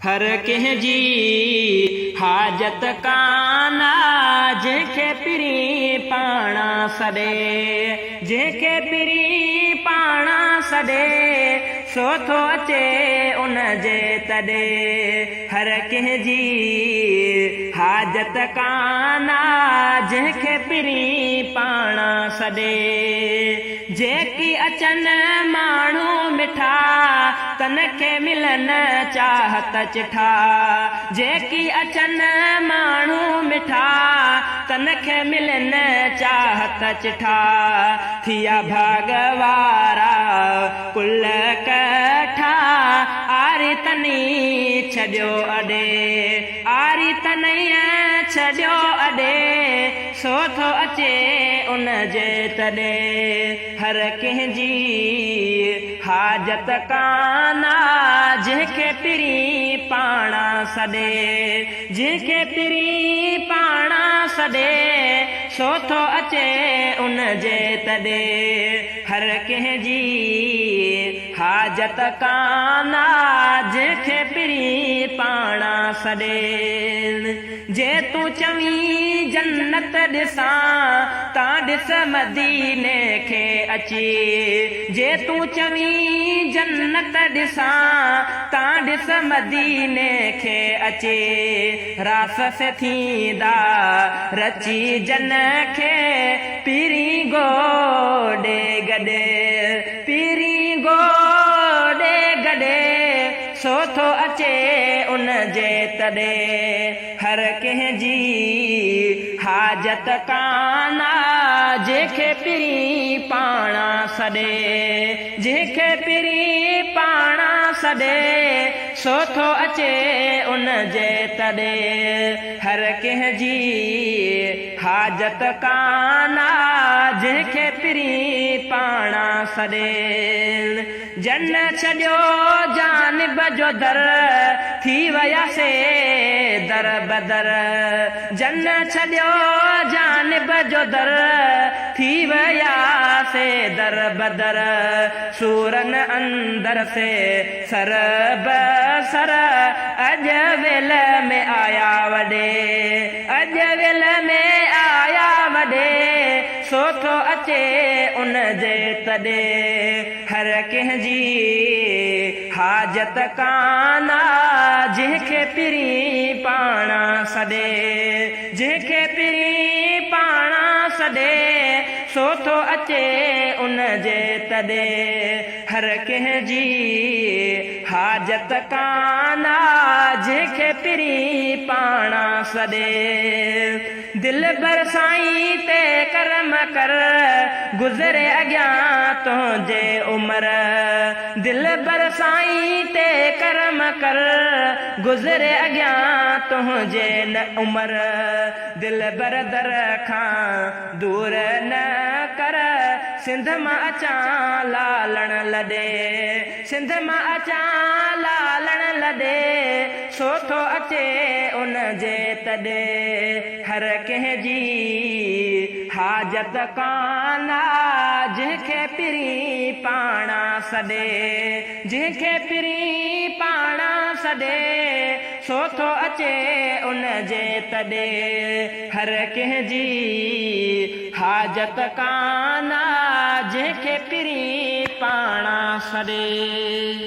हर कंहिंजी हाजत काना जंहिंखे पिरी पाणा सॾे, जंहिंखे पिरी पाणा सॾे सो थो अचे उन जे तॾे। हर कंहिंजी हाजत काना जंहिंखे पिरी पाणा सॾे। जेकी अचनि माण्हू मिठा तन खे मिलनि चाहत चिठा, जेकी अचनि माण्हू मिठा तन खे मिलनि चाहत चिठा। थिया भागवारा कुल कठा आरी तनी छॾियो अॾे, आरी तनईअ छॾियो अॾे सो थो अचे उन जे तॾे। हर कंहिंजी हाजत काना जंहिंखे पिरी पाणा सॾे, जंहिंखे पिरी पाणा सॾे सो थो अचे उन जे तॾे। हर कंहिंजी हाजत काना जंहिंखे पिरी पाणा सॾे। जे तूं चवीं जन्नत ॾिसां तां ॾिस मदीने खे अची, जे तूं चवीं जन्नत ॾिसां तां ॾिस मदीने खे अचे। रास से थींदा रची जन खे पिरी गोॾे गॾे, पिरी गोॾे गॾे सो थो अचे उन जे तॾे। हर कंहिंजी हाजत काना जंहिंखे पिरी पाणा सॾे, जंहिंखे पिरी पाणा सॾे सो थो अचे उन जे तॾे। हर कंहिंजी हाजत काना जंहिंखे पिरी पाणा सॾे। जन छॾियो जानिब जो दर थी वयासीं दर बदर, जन छॾियो जानिब जो दर थी वयासीं दर बदर। सूरन अंदर से सर बसर अॼु वेल में आया वॾे, अॼु वेल में आया वॾे सो थो अचे उन जे तॾे। हर कंहिंजी हाजत काना जंहिंखे पिरी पाणा सॾे, जंहिंखे पिरी पाणा सॾे सो थो अचे उन जे तॾे। हर कंहिंजी हाजत काना जंहिंखे पिरी पाणा सॾे। दिल भर साईं ते करम कर गुज़रे अॻियां तुंहिंजे उमिरि, दिल भर साईं ते करम कर गुज़रे अॻियां तुंहिंजे न उमिरि। दिल भर दर खां दूर न कर सिंध मां अचां लालण लॾे, सिंध मां अचां लालण लॾे सो थो अचे उन जे तॾे। हर कंहिंजी हाजत काना जंहिंखे पिरी पाणा सॾे, जंहिंखे पिरी पाणा सॾे सो थो अचे उन जे तॾे। हर कंहिंजी हाजत काना जंहिंखे पिरी पाणा सॾे।